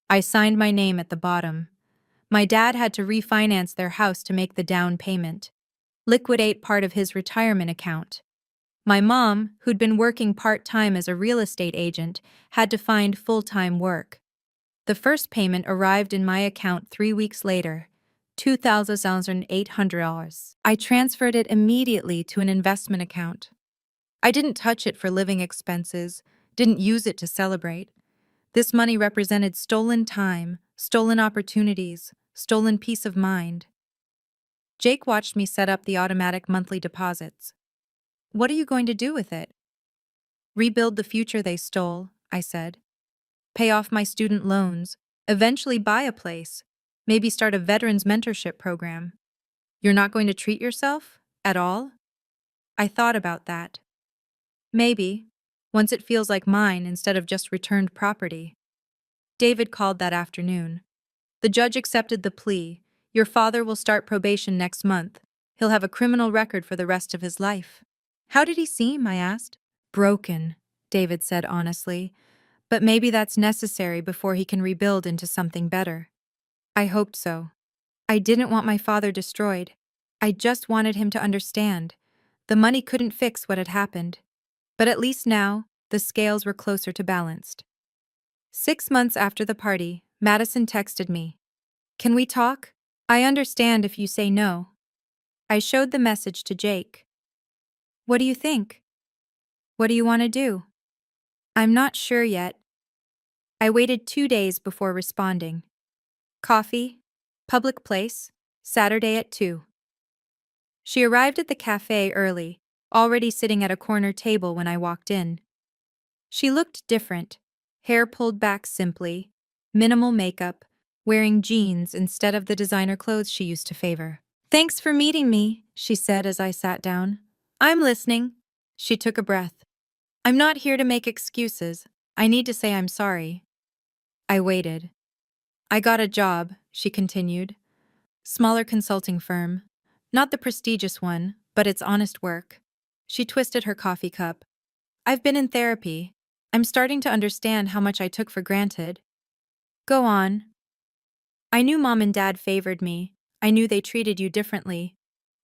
I signed my name at the bottom. My dad had to refinance their house to make the down payment, liquidate part of his retirement account. My mom, who'd been working part-time as a real estate agent, had to find full-time work. The first payment arrived in my account 3 weeks later, $2,800. I transferred it immediately to an investment account. I didn't touch it for living expenses, didn't use it to celebrate. This money represented stolen time, stolen opportunities, stolen peace of mind. Jake watched me set up the automatic monthly deposits. What are you going to do with it? Rebuild the future they stole, I said. Pay off my student loans, eventually buy a place, maybe start a veterans mentorship program. You're not going to treat yourself? At all? I thought about that. Maybe, once it feels like mine instead of just returned property. David called that afternoon. The judge accepted the plea. Your father will start probation next month. He'll have a criminal record for the rest of his life. How did he seem? I asked. Broken, David said honestly. But maybe that's necessary before he can rebuild into something better. I hoped so. I didn't want my father destroyed. I just wanted him to understand. The money couldn't fix what had happened. But at least now, the scales were closer to balanced. 6 months after the party, Madison texted me. Can we talk? I understand if you say no. I showed the message to Jake. What do you think? What do you want to do? I'm not sure yet. I waited 2 days before responding. Coffee, public place, Saturday at 2. She arrived at the cafe early, already sitting at a corner table when I walked in. She looked different, hair pulled back simply, minimal makeup, wearing jeans instead of the designer clothes she used to favor. Thanks for meeting me, she said as I sat down. I'm listening. She took a breath. I'm not here to make excuses. I need to say I'm sorry. I waited. I got a job, she continued. Smaller consulting firm. Not the prestigious one, but it's honest work. She twisted her coffee cup. I've been in therapy. I'm starting to understand how much I took for granted. Go on. I knew Mom and Dad favored me. I knew they treated you differently.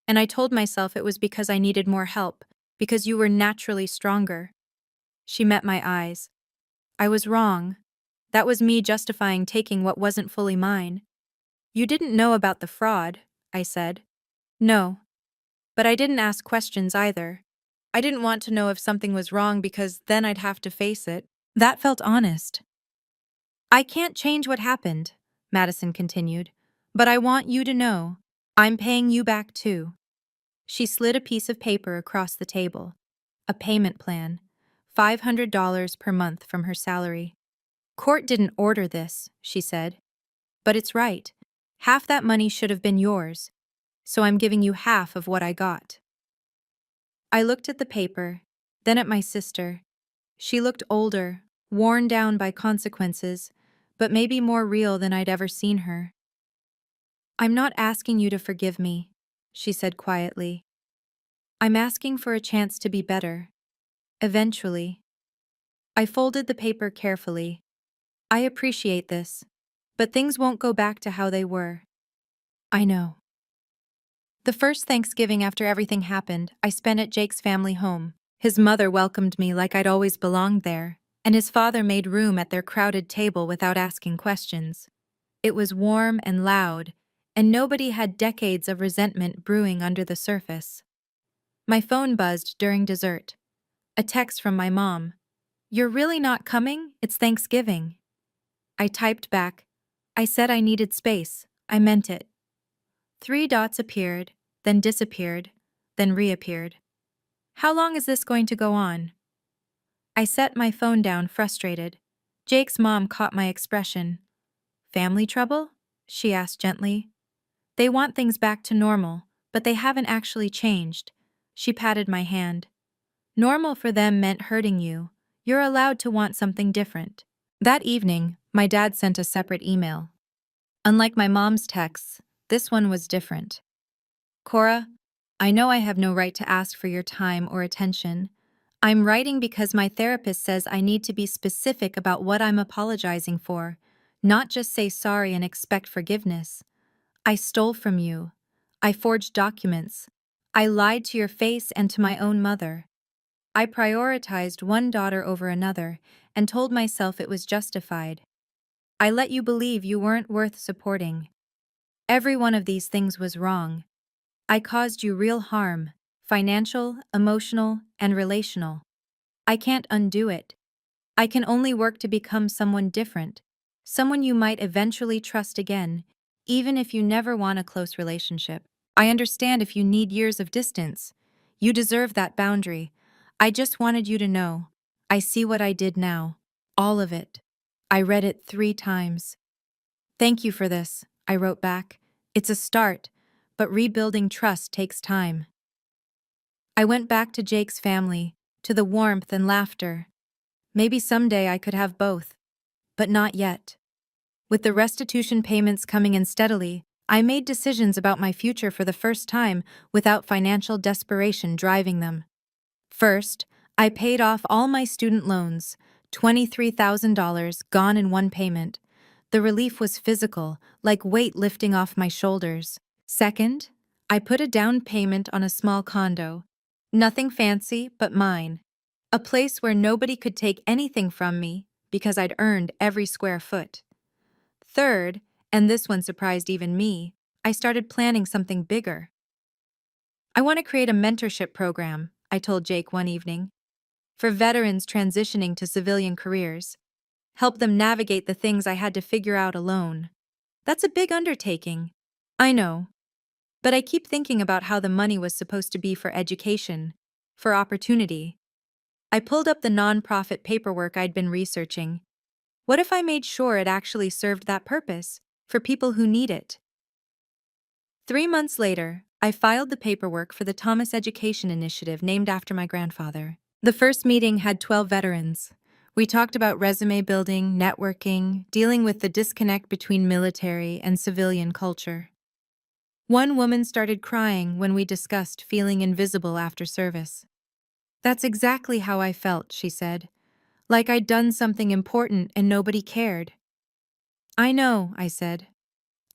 And I told myself it was because I needed more help, because you were naturally stronger. She met my eyes. I was wrong. That was me justifying taking what wasn't fully mine. You didn't know about the fraud, I said. No. But I didn't ask questions either. I didn't want to know if something was wrong because then I'd have to face it. That felt honest. I can't change what happened, Madison continued, but I want you to know I'm paying you back too. She slid a piece of paper across the table. A payment plan, $500 per month from her salary. Court didn't order this, she said. But it's right. Half that money should have been yours, so I'm giving you half of what I got. I looked at the paper, then at my sister. She looked older, worn down by consequences, but maybe more real than I'd ever seen her. I'm not asking you to forgive me, she said quietly. I'm asking for a chance to be better. Eventually. I folded the paper carefully. I appreciate this, but things won't go back to how they were. I know. The first Thanksgiving after everything happened, I spent at Jake's family home. His mother welcomed me like I'd always belonged there, and his father made room at their crowded table without asking questions. It was warm and loud, and nobody had decades of resentment brewing under the surface. My phone buzzed during dessert. A text from my mom. "You're really not coming? It's Thanksgiving." I typed back, "I said I needed space. I meant it." 3 dots appeared, then disappeared, then reappeared. How long is this going to go on? I set my phone down, frustrated. Jake's mom caught my expression. "Family trouble?" she asked gently. "They want things back to normal, but they haven't actually changed." She patted my hand. "Normal for them meant hurting you. You're allowed to want something different." That evening, my dad sent a separate email. Unlike my mom's texts, this one was different. "Cora, I know I have no right to ask for your time or attention. I'm writing because my therapist says I need to be specific about what I'm apologizing for, not just say sorry and expect forgiveness. I stole from you. I forged documents. I lied to your face and to my own mother. I prioritized one daughter over another and told myself it was justified. I let you believe you weren't worth supporting. Every one of these things was wrong. I caused you real harm, financial, emotional, and relational. I can't undo it. I can only work to become someone different, someone you might eventually trust again, even if you never want a close relationship. I understand if you need years of distance. You deserve that boundary. I just wanted you to know. I see what I did now. All of it. I read it 3 times. Thank you for this, I wrote back. It's a start, but rebuilding trust takes time. I went back to Jake's family, to the warmth and laughter. Maybe someday I could have both, but not yet. With the restitution payments coming in steadily, I made decisions about my future for the first time without financial desperation driving them. First, I paid off all my student loans, $23,000 gone in one payment. The relief was physical, like weight lifting off my shoulders. Second, I put a down payment on a small condo. Nothing fancy, but mine. A place where nobody could take anything from me because I'd earned every square foot. Third, and this one surprised even me, I started planning something bigger. I want to create a mentorship program, I told Jake one evening, for veterans transitioning to civilian careers. Help them navigate the things I had to figure out alone. That's a big undertaking. I know. But I keep thinking about how the money was supposed to be for education, for opportunity. I pulled up the nonprofit paperwork I'd been researching. What if I made sure it actually served that purpose, for people who need it? 3 months later, I filed the paperwork for the Thomas Education Initiative named after my grandfather. The first meeting had 12 veterans. We talked about resume building, networking, dealing with the disconnect between military and civilian culture. One woman started crying when we discussed feeling invisible after service. "That's exactly how I felt," she said. "Like I'd done something important and nobody cared." "I know," I said.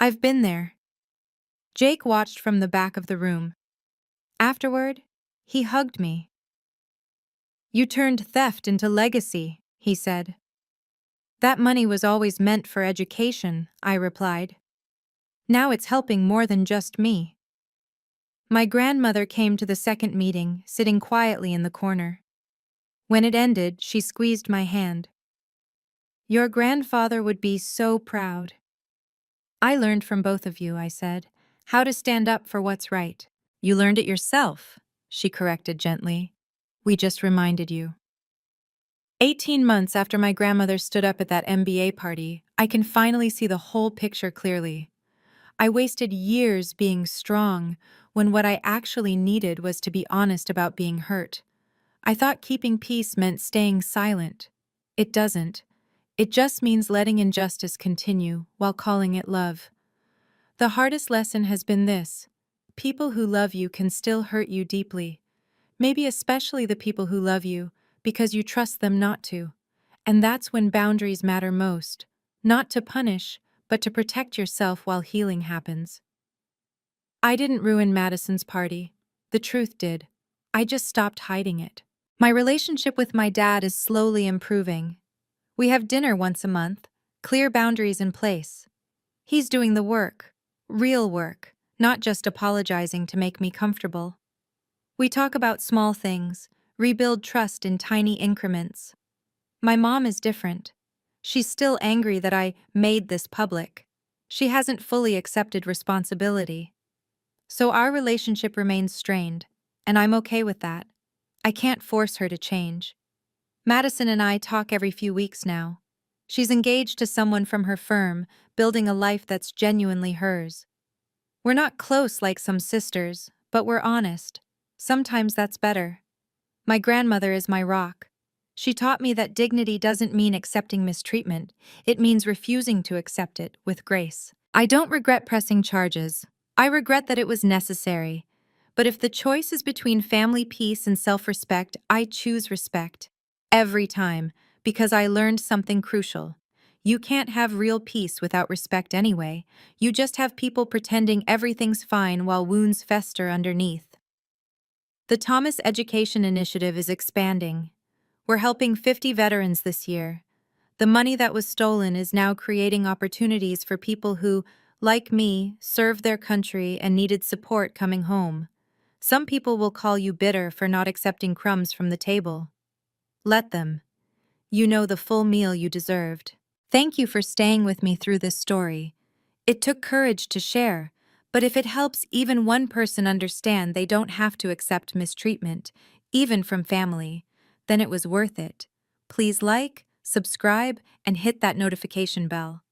"I've been there." Jake watched from the back of the room. Afterward, he hugged me. "You turned theft into legacy," he said. "That money was always meant for education," I replied. "Now it's helping more than just me." My grandmother came to the second meeting, sitting quietly in the corner. When it ended, she squeezed my hand. "Your grandfather would be so proud." "I learned from both of you," I said, "how to stand up for what's right." "You learned it yourself," she corrected gently. "We just reminded you." 18 months after my grandmother stood up at that MBA party, I can finally see the whole picture clearly. I wasted years being strong when what I actually needed was to be honest about being hurt. I thought keeping peace meant staying silent. It doesn't. It just means letting injustice continue while calling it love. The hardest lesson has been this: people who love you can still hurt you deeply. Maybe especially the people who love you because you trust them not to. And that's when boundaries matter most. Not to punish, but to protect yourself while healing happens. I didn't ruin Madison's party. The truth did. I just stopped hiding it. My relationship with my dad is slowly improving. We have dinner once a month, clear boundaries in place. He's doing the work, real work, not just apologizing to make me comfortable. We talk about small things, rebuild trust in tiny increments. My mom is different. She's still angry that I made this public. She hasn't fully accepted responsibility. So our relationship remains strained, and I'm okay with that. I can't force her to change. Madison and I talk every few weeks now. She's engaged to someone from her firm, building a life that's genuinely hers. We're not close like some sisters, but we're honest. Sometimes that's better. My grandmother is my rock. She taught me that dignity doesn't mean accepting mistreatment, it means refusing to accept it with grace. I don't regret pressing charges. I regret that it was necessary. But if the choice is between family peace and self-respect, I choose respect. Every time, because I learned something crucial. You can't have real peace without respect anyway. You just have people pretending everything's fine while wounds fester underneath. The Thomas Education Initiative is expanding. We're helping 50 veterans this year. The money that was stolen is now creating opportunities for people who, like me, served their country and needed support coming home. Some people will call you bitter for not accepting crumbs from the table. Let them. You know the full meal you deserved. Thank you for staying with me through this story. It took courage to share, but if it helps even one person understand they don't have to accept mistreatment, even from family, then it was worth it. Please like, subscribe, and hit that notification bell.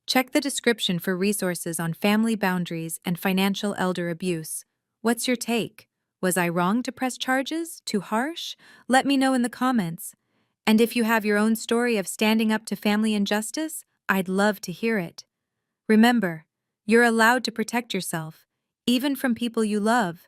Check the description for resources on family boundaries and financial elder abuse. What's your take? Was I wrong to press charges? Too harsh? Let me know in the comments. And if you have your own story of standing up to family injustice, I'd love to hear it. Remember, you're allowed to protect yourself, even from people you love.